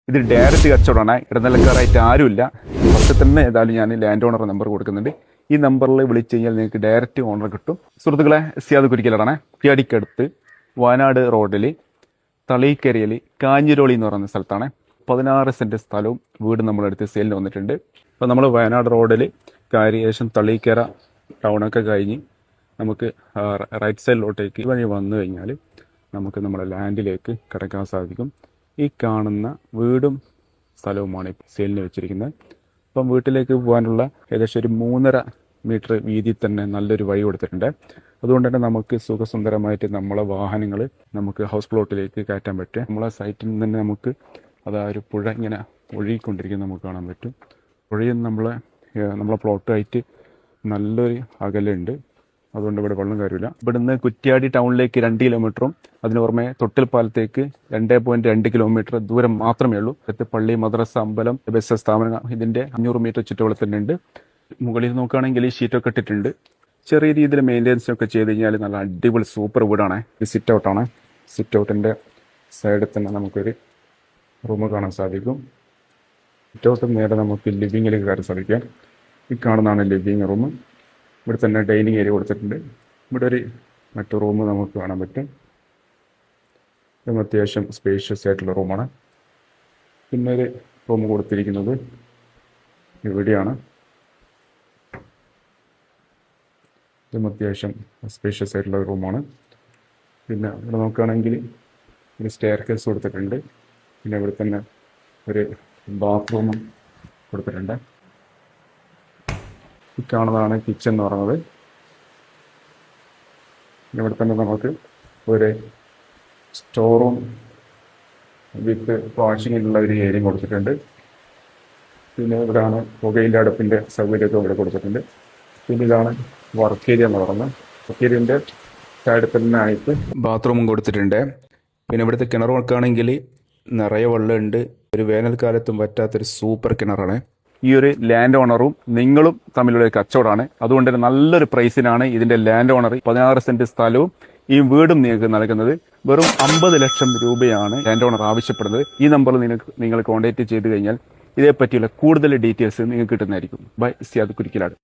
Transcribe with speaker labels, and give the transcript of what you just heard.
Speaker 1: ഇത് ഡയറക്റ്റ് കച്ചവടമാണ്. ഇടനിലക്കാരായിട്ട് ആരുമില്ല. ഫസ്റ്റ് തന്നെ ഏതായാലും ഞാൻ ലാൻഡ് ഓണർ നമ്പർ കൊടുക്കുന്നുണ്ട്. ഈ നമ്പറിൽ വിളിച്ചു കഴിഞ്ഞാൽ നിങ്ങൾക്ക് ഡയറക്റ്റ് ഓണർ കിട്ടും. സുഹൃത്തുക്കളെ, സിയാദ് കുരിക്കലാണ്. കുറ്റ്യാടിക്കടുത്ത് വയനാട് റോഡിൽ തളീക്കരയിൽ കാഞ്ഞിരോളി എന്ന് പറയുന്ന സ്ഥലത്താണ് 16 സെൻറ്റ് സ്ഥലവും വീടും നമ്മളെടുത്ത് സെയിലിന് വന്നിട്ടുണ്ട്. അപ്പോൾ നമ്മൾ വയനാട് റോഡിൽ ഏകദേശം തളീക്കര ടൗണൊക്കെ കഴിഞ്ഞ് നമുക്ക് റൈറ്റ് സൈഡിലോട്ടേക്ക് വഴി വന്നു കഴിഞ്ഞാൽ നമുക്ക് നമ്മുടെ ലാൻഡിലേക്ക് കിടക്കാൻ സാധിക്കും. ഈ കാണുന്ന വീടും സ്ഥലവുമാണ് സെയിലിന് വെച്ചിരിക്കുന്നത്. അപ്പം വീട്ടിലേക്ക് പോകാനുള്ള ഏകദേശം ഒരു 3.5 മീറ്റർ വീതിയിൽ തന്നെ നല്ലൊരു വഴി കൊടുത്തിട്ടുണ്ട്. അതുകൊണ്ട് തന്നെ നമുക്ക് സുഖസുന്ദരമായിട്ട് നമ്മളെ വാഹനങ്ങൾ നമുക്ക് ഹൗസ് പ്ലോട്ടിലേക്ക് കയറ്റാൻ പറ്റും. നമ്മളെ സൈറ്റിൽ നിന്ന് തന്നെ നമുക്ക് ഒരു പുഴ ഇങ്ങനെ ഒഴുകിക്കൊണ്ടിരിക്കുന്നത് നമുക്ക് കാണാൻ പറ്റും. പുഴയിൽ നമ്മളെ പ്ലോട്ടായിട്ട് നല്ലൊരു അകലുണ്ട്. അതുകൊണ്ട് ഇവിടെ വെള്ളം കാര്യമില്ല. ഇവിടുന്ന് കുറ്റ്യാടി ടൗണിലേക്ക് 2 കിലോമീറ്ററും അതിന് പുറമെ തൊട്ടിൽപ്പാലത്തേക്ക് 2.2 കിലോമീറ്റർ ദൂരം മാത്രമേ ഉള്ളൂ. അടുത്ത് പള്ളി, മദ്രസ, അമ്പലം, ബസ് സ്ഥാപനം ഇതിൻ്റെ 500 മീറ്റർ ചുറ്റവളത്തിൽ ഉണ്ട്. മുകളിൽ നോക്കുകയാണെങ്കിൽ ഷീറ്റൊക്കെ ഇട്ടിട്ടുണ്ട്. ചെറിയ രീതിയിൽ മെയിൻ്റെനൻസ് ഒക്കെ ചെയ്ത് കഴിഞ്ഞാൽ നല്ല അടിപൊളി സൂപ്പർ വീടാണ്. ഇത് സിറ്റ് ഔട്ടാണ്. സിറ്റ് ഔട്ടിൻ്റെ സൈഡിൽ തന്നെ നമുക്കൊരു റൂം കാണാൻ സാധിക്കും. സിറ്റ് ഔട്ട് നേരെ നമുക്ക് ലിവിങ്ങിലേക്ക് കയറാൻ സാധിക്കാം. ഈ കാണുന്നതാണ് ലിവിങ് റൂം. ഇവിടെ തന്നെ ഡൈനിങ് ഏരിയ കൊടുത്തിട്ടുണ്ട്. ഇവിടെ ഒരു മറ്റു റൂം നമുക്ക് കാണാൻ പറ്റും. ഇതും അത്യാവശ്യം സ്പേഷ്യസ് ആയിട്ടുള്ള റൂമാണ്. പിന്നെ ഒരു റൂം കൊടുത്തിരിക്കുന്നത് ഇവിടെയാണ്. ഇതും അത്യാവശ്യം സ്പേഷ്യസ് ആയിട്ടുള്ള റൂമാണ്. പിന്നെ ഇവിടെ നോക്കുകയാണെങ്കിൽ ഒരു സ്റ്റെയർ കേസ് കൊടുത്തിട്ടുണ്ട്. പിന്നെ ഇവിടെ തന്നെ ഒരു ബാത്റൂമും കൊടുത്തിട്ടുണ്ട്. ഈ കാണുന്നതാണ് കിച്ചൺ എന്ന് പറയുന്നത്. ഇവിടെ തന്നെ നമുക്ക് ഒരു സ്റ്റോർ റൂം വിത്ത് വാഷിങ്ങിനുള്ള ഒരു ഏരിയ കൊടുത്തിട്ടുണ്ട്. പിന്നെ ഇവിടെയാണ് പുകയിലെ അടുപ്പിൻ്റെ സൗകര്യമൊക്കെ ഇവിടെ കൊടുത്തിട്ടുണ്ട്. പിന്നെ ഇതാണ് വർക്ക് ഏരിയ എന്ന് പറയുന്നത്. വർക്ക് ഏരിയൻ്റെ സൈഡിൽ തന്നെ ആയിട്ട് ബാത്റൂമും കൊടുത്തിട്ടുണ്ട്. പിന്നെ ഇവിടുത്തെ കിണർ നോക്കുകയാണെങ്കിൽ നിറയെ വെള്ളമുണ്ട്. ഒരു വേനൽക്കാലത്തും പറ്റാത്തൊരു സൂപ്പർ കിണറാണ്. ഈ ഒരു ലാൻഡ് ഓണറും നിങ്ങളും തമ്മിലുള്ള ഒരു കച്ചവടമാണ്. അതുകൊണ്ട് തന്നെ നല്ലൊരു പ്രൈസിനാണ് ഇതിൻ്റെ ലാൻഡ് ഓണർ 16 സെൻറ്റ് സ്ഥലവും ഈ വീടും നിങ്ങൾക്ക് നൽകുന്നത്. വെറും 50 ലക്ഷം രൂപയാണ് ലാൻഡ് ഓണർ ആവശ്യപ്പെടുന്നത്. ഈ നമ്പറിൽ നിങ്ങൾ കോൺടാക്ട് ചെയ്ത് കഴിഞ്ഞാൽ ഇതേപ്പറ്റിയുള്ള കൂടുതൽ ഡീറ്റെയിൽസ് നിങ്ങൾക്ക് കിട്ടുന്നതായിരിക്കും. ബൈ, സിയാദ് കുരിക്കലാട്.